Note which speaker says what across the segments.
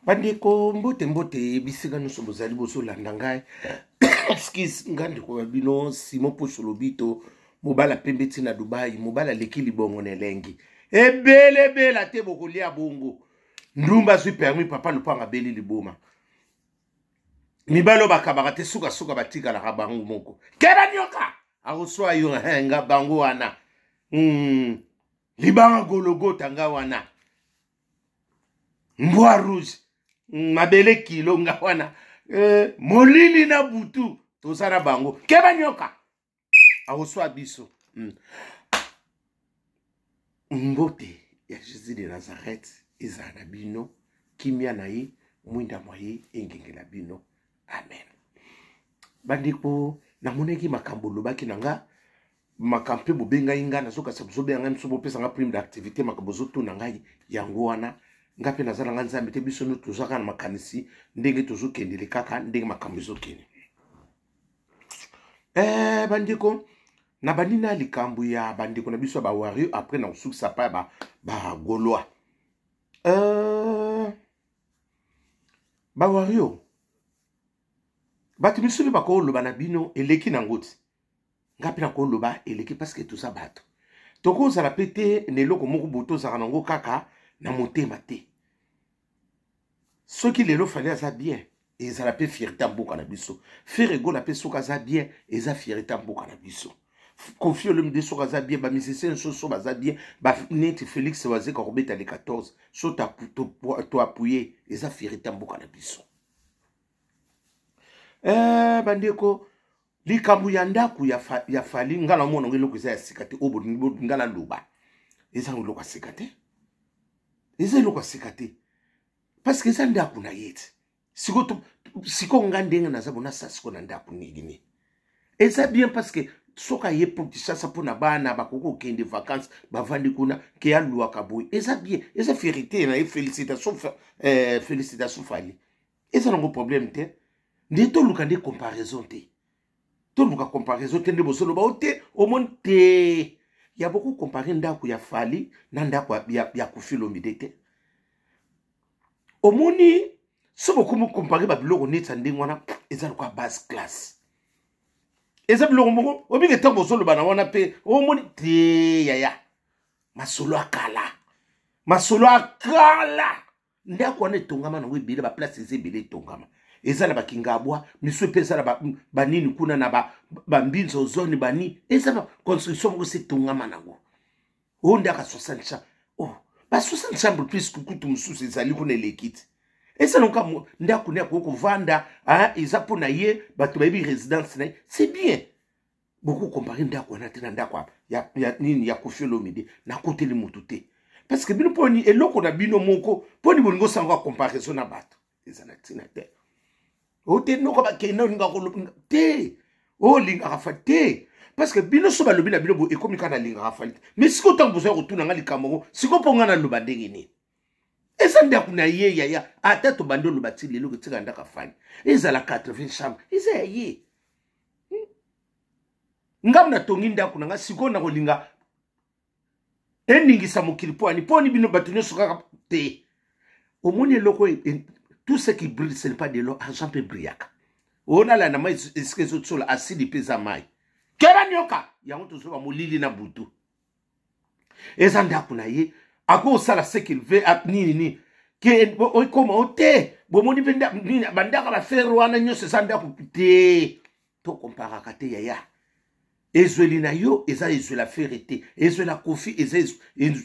Speaker 1: Bandeko mbote bisika nusu bozali boso landa ngai. Excuse ngandi ko bino Simon Posholobito mobala pembe tina Dubai mobala leki libongo nelengi. Bela te bokolia bongo. Ndumba zui permis papa lupanga beli liboma. Mibalo bakabaka te suka batika la rabangu moko. Kera nyoka. Aroswa yo nga bango wana. Libanga gologo tanga wana. Mbwa rouge. Mabele kilo nga wana. Molili na butu. Tosana bango. Keba nyoka. Aroswa biso. Mbote ya Jésus de Nazareth. Izana bino. Kimia na ye. Mwinda mwaye. Engenge na bino. Amen. Bandiko. Na moneki makambo lobaki nanga. Makampe bobenga inga. Nazoka sabuzobe nga msobo pesa nga prime d'activité. Makambo zoto nanga yango wana. Ngape nazala nga nzambe te biso no tozaka na makanisi ndenge tozokendele kaka ndenge makambo ezokende. Bandiko na banina likambo ya bandiko na biso ba wario après na usukisa pa ba goloa. Ba wario batu misuli ba ko loba na bino eleki na ngoti. Ngape na ko loba eleki parce que tout ça bato. Toko za la pété neloko moko boto za nango kaka na motema te. Ce qui les fallait ça bien et ça la paix fierté en boka na biso. Faire ego la paix soka ça bien et ça fierté en boka na biso. Confier le de soka ça bien ba musicien so ba ça bien ba net Félix Wazé ko robeta les 14 so ta to appuyer et ça fierté en boka na biso. Bandeko likambu ya ndaku ya fali ngala mona ngelo ko za sikate obo ngala loba. Eza ngolo kwa sikate. Eza lo kwa sikate. Parce que ça ndaku na yete. Siko ngandenge na zabona sa siko na ndaku nigini. Et ça bien parce que soka ye pour ça pour na bana bakoko kende vacances bavandi kuna ke ya lwa kaboy. Et ça bien, et ça vérité na félicitations félicitations fali. Et ça n'a pas problème te. Ndi to luka de comparaison te. To luka comparaison te de bosolo ba ote au monde te. Il y a beaucoup comparé ndaku ya fali na ndaku ya kufilo midete. Omoni so bokumu comparer ba biloko neta ndengwana ezali kwa basse classe. Eza biloko moko obinge tambo solo bana wana pe omoni te yaya. Masolo akala. Masolo akala. Ndako wana tongama na webile ba place ezebile tongama. Ezala ba kingabwa miso pesa na ba nini kuna na ba mbinzo zone bani. Eza construction moko se tongama nango. Onda ka 60 cha. Oh. Ba 60 chambres plus kukutu mususu ezali kuna lekiti. Esa nonka ndaku ne ko vanda eza pona ye batu ba bi résidence na c'est bien. Beaucoup comparer ndaku na tena ndaku ya nini ya kofelo midi na koteli mutute. Parce que bino poni eloko na bino moko poni bolingo sango comparaison na bato. Eza na tina te. O te no ko ba keno nga ko te. O linga rafate. Parce que bino so ba lobi na bino bo ekomika na linga rafate. Mais siko tango bozo ko tuna nga likambo siko ponga na loba ndenge ni. Esa ndaku na ye yaya ata to bando loba ti lelo tika ndaka fani. Eza la 80 chambres. Eza ye. Ngam na tongi ndaku na nga siko na kolinga eningisa mokili po ani poni bino batunyo soka te. Omoni loko tout ce qui brille ce n'est pas de l'eau, argent peut briller. On a la nama eskezo tsola asidi pesa mai. Kera nyoka yango to soba molili na butu. Eza ndaku na ye ako sala ce qu'il veut apnini ni ke koma ote bomoni benda ni bandaka ba faire wana nyose sanda kupite to compara kate yaya ezweli na yo eza ezwela ferete ezwela kofi eza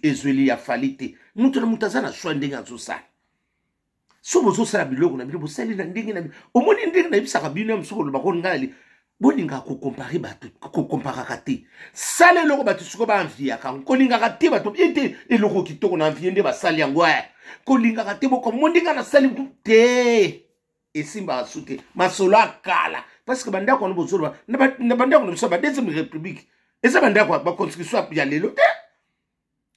Speaker 1: ezweli ya falite mutu na mutazana swa ndenge azosala so bozo sala biloko na biloko sali na ndenge na omoni ndenge na bisaka bino msuko lobako ngali boninga ko comparer batu ko compara kate sale loko batu suko ba envia ka kolinga kate batu ete eloko kitoko na envie nde ba sali yango kolinga kate boko mondinga na sali te esimba asute masolo akala parce que bandako no bozolo na bandako no biso ba deuxième république eza bandako ba constitution ya lelo te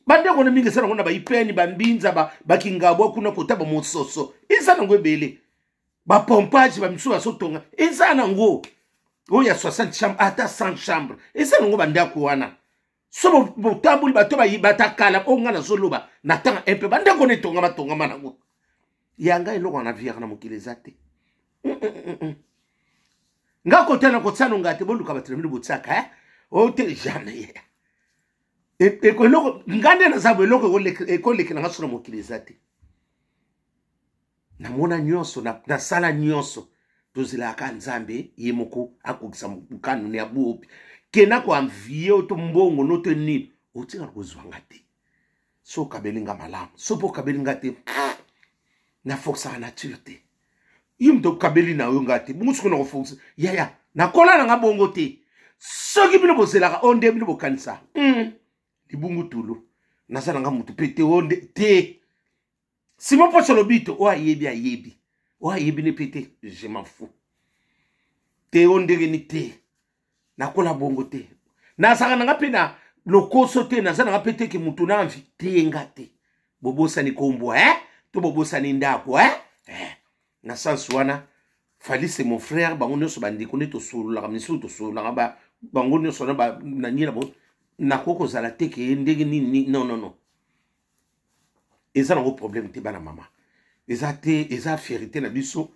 Speaker 1: bandako no mingi sana ngona ba ipeni ba mbinza ba kingabo kuna kota ba mososo eza na ngwebele ba pompage ba miso asotonga eza na ngo oh, il y a 60 chambres, ata 100 chambres. Et ça, nous avons dit quoi? So, mon tabou, bateau, batakala, on a zoloba, n'attend un peu. Banda, on est tonga, manango. yanga eloko na viaka na mokili eza te nga kotana kotsana ngate boluka batremili botsaka o te jamais eloko ngande na zabo eloko ekolekela nga sona mokili eza te namona nyonso na sala nyonso tozelaka nzambe ye moko akokisa mokano ne abuopi kena ko amvie to mbongo noto nini otika kozwanga te so kabelinga malamu so po kabelinga te na force nature te yimto kabeli na yo ngate bungusuko na force yaya na kola na ngabongo te soki bino bozelaka onde bino bokanisa libungu tulu nasala nga mutu pete onde te simo poso lobito o ayebi ne pete je m'en fous te onde ni te na kola bongo te nasaka nga pena lokoso te nasala nga pete ke mutu na envie te ngate bobosa ni kombo to bobosa ni ndako na sens wana fali c'est mon frère bango nyonso bandeko ne to solo la misu to solo la ba bango nyonso na ba na nyela bo na koko zala te ke ndenge ni non eza na problème te bana mama eza fierté na biso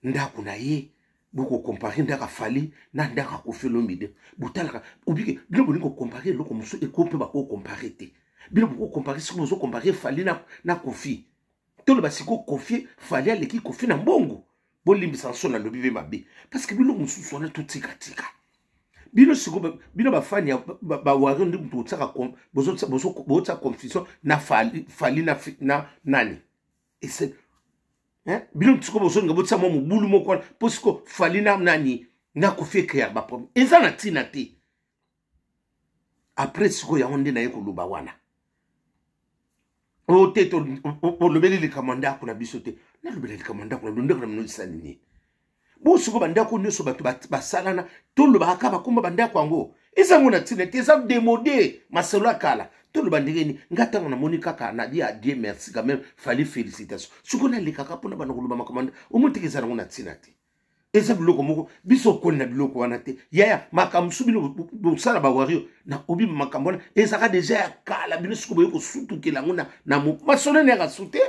Speaker 1: ndako na ye boko comparer ndaka fali na ndaka kofelo mide butalaka ubike bino bolingo comparer loko muso ekope ba ko comparer te bino boko comparer si bozo comparer fali na kofi to le basiko kofi fali aleki kofi na mbongo bolimbisa so na lobi mabe parce que bino muso sona to tika bino siko bino ba fani ba wari ndi mtu tsaka bozo confusion na fali na nani et c'est bino tsiko bozo nga botsa mo mobulu moko posiko fali na nani na kofi créer ba problème eza na tina te après siko ya onde na yeko luba wana o te to lobeli le kamanda kuna biso te na lobeli le kamanda kuna ndeko na mnodisa nini bo siko bandako nyoso batu basalana to lobaka bakomba bandako yango ezango na tina te eza démodé maselo akala to lobandenge ni ngata na moni kaka na dia Dieu merci quand même fallait félicitations siko na lekaka pona bana kuluba makamanda o mutekeza nango na tina te eza biloko moko biso ko na biloko wana te yaya makamsu bino bosala ba wario na obi makambona ezaka déjà kala bino siko boyeko sutukela ngona na masolo ne ga sute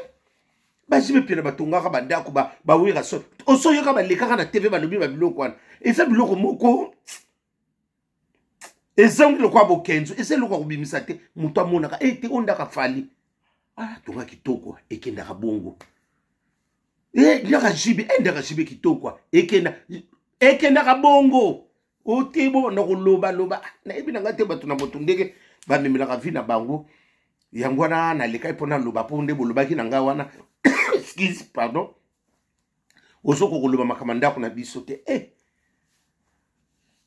Speaker 1: bajibe pena batongaka bandako ba wira so osoyoka balekaka na TV banobi ba biloko wana eza biloko moko eza biloko abo kenzo eza biloko kubimisa te mutu amonaka te ondaka fali tonga kitoko ekendaka bongo ndaka jibe ndaka jibe kitoko ekendaka bongo otebo na koloba na ebi na ngate batu na botu ndeke bamemelaka vi na bango yango wana na leka ipona loba po nde bolobaki na nga wana excuse pardon osoko koloba makamanda na biso te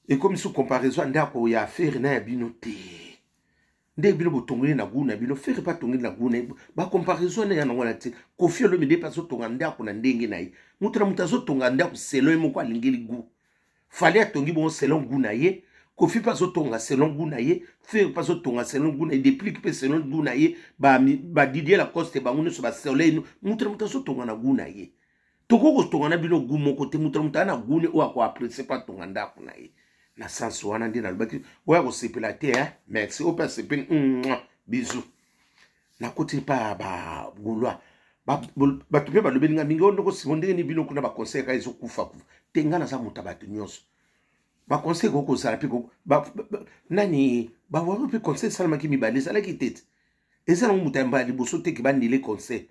Speaker 1: et comme sous comparaison ndako ya affaire na ya bino te nde bino botongeli na guna bino faire pas tongeli na guna ba comparaison na ya ngona te kofi lo mide pas tonga ndako na ndenge na ye mutu na mutu azotonga ndako selo ye moko alingeli gu fallait atongi bon selon guna ye kofi pas tonga selon guna ye faire pas tonga selon guna ye déplique pe selon guna ye ba Didier Lacoste ba ngone so ba selo mutu na mutu azotonga na guna ye toko tonga na bino gu moko te mutu na mutu na gune o akwa apprécier pas tonga ndako na ye na sens wana ndi na lobaki oya ko sepela te merci o pa sepela bisous na koti pa ba gulwa ba tupe ba lobelinga mingi ondo ko simonde ni bino kuna ba conseil ka izo kufa tenga na za mutabatu nyonso ba conseil ko sala pe ko nani ba wa pe conseil salama ki mibale sala ki tete eza na mutamba liboso te ki ba ndile conseil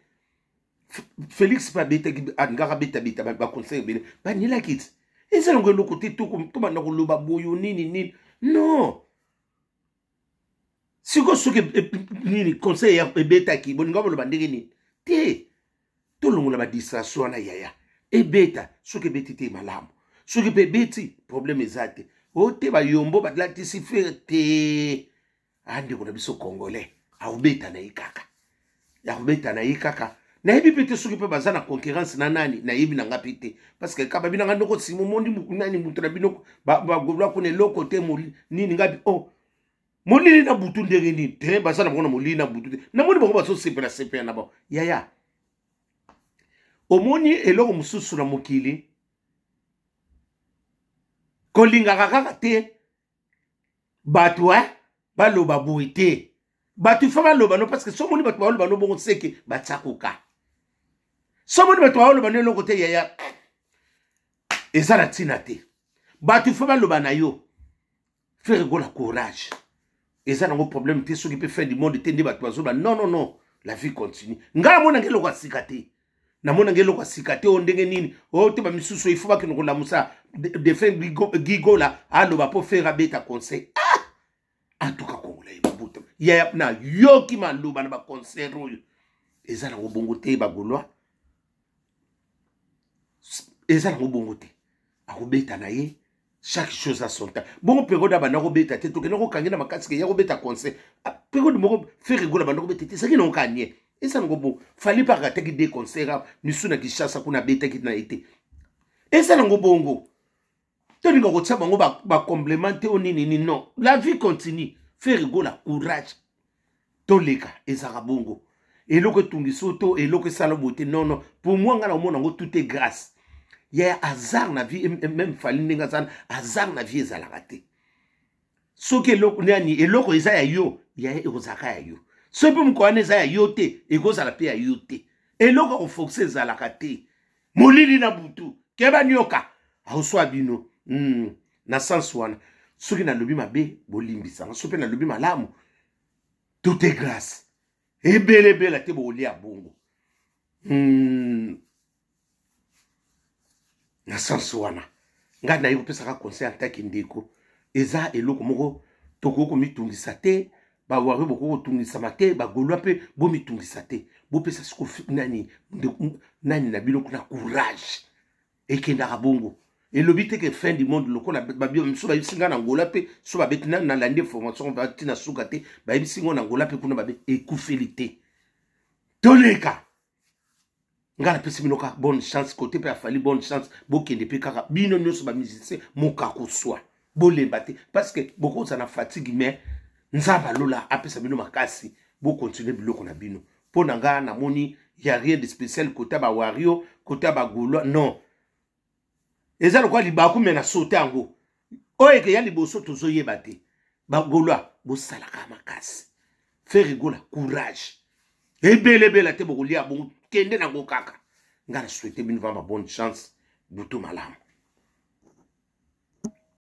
Speaker 1: Félix pa beta ki ngaka beta ba conseil bele ba nila kit eza ngo lo côté tout ba na ko loba boyo nini non siko soke nini conseil ya beta ki bon ngabo lo bandenge ni te to longola ba distraction na yaya beta soke betite malamu soke pe beti problème ezate o te ba yombo ba la tisifere te ande ko na biso congolais a beta na ikaka ya beta na ikaka na yebi pete soki pe bazana concurrence na nani na yebi na ngapi te parce que kaba bina ngando ko simo mondi nani mutu na bino ba gobla ko ne loko te nini ngapi molili na butu ndenge ni te bazana mona molili na butu te na moni bango baso sepela na ba yaya omoni eloko mususu na mokili kolinga kaka te batu baloba boy te batu fa baloba no parce que so moni batu baloba no bongo seke batsakoka somoni bato baoloba na eloko te yaya eza na ntina te bato fo baloba na yo faire gola courage eza nango problème te soki mpe fin du monde te nde bato bazoba non la vie continue ngai namonanga eloko asika te namonanga eloko asika te o ndenge nini o te bamisusu ifo bakende kolamusa defin gigola aloba mpo faire abeta conseil en tout cas kongola ebabuta yaya na yoki maloba na baconseil oyo eza nango bongo te bagolwa eza nango bongo te akobeta na ye chaque chose à son temps bongo période abanda kobeta te tokende kokangi na makasi ke ya kobeta conseil période moko faire rigola banda kobeta te saki nango kanie eza nango bongo fali paka teki de conseil misu na kishasa kuna betaki na ete eza nango bongo tolinga kotia bango bacomplémente o nini non la vie continue faire rigola courage toleka ezaka bongo eloko etungiso to eloko esala bote non pour moi nga na omona ngo tout est grâce ya hasard na vie même fali ndenge sana hasard na vie ezalaka te soki eloko nani eloko eza ya yo ya ekozalaka ya yo soki mpe mokwana eza ya yo te ekozala mpe ya yo te eloko akofokisa ezalaka te molili na butu keba nyoka aoswa bino na sens wana soki nalobi mabe bolimbisanga soki mpe nalobi malamu tout est grâce ebelebela te bolia bongo na sens wana ngai naye kopesaka conseil antaki ndeko eza eloko moko tokoki komitungisa te bawari bokoki kotungisama te bagolwa mpe bomitungisa te bopesa siko nani na bino kuna courage ekendaka bongo elobi te ke fin du monde lokola so bayebisi ngai na ngola mpe so babeti nalandi information batina suka te bayebisi ngo na ngola mpe kuna babe ekufeli te toleka nga napesi bino kaka bonne chance kote mpe afali bonne chance bokende mpe kaka bino nyonso bamusicien mokako swa bolemba te parce que bokozala na fatigue mais nzambe alola apesa bino makasi bokontinue biloko na bino mpo na nga namoni ya rien de spécial kote bawario kote bagolwa non eza lokwa libaku me na sote yango oyo eke ya liboso tozoyeba te bagolwa bosalaka makasi faire rigola courage ebelebela te bokolia bongo kende nango kaka nga na souhaite bino vama bonne chance butu malamu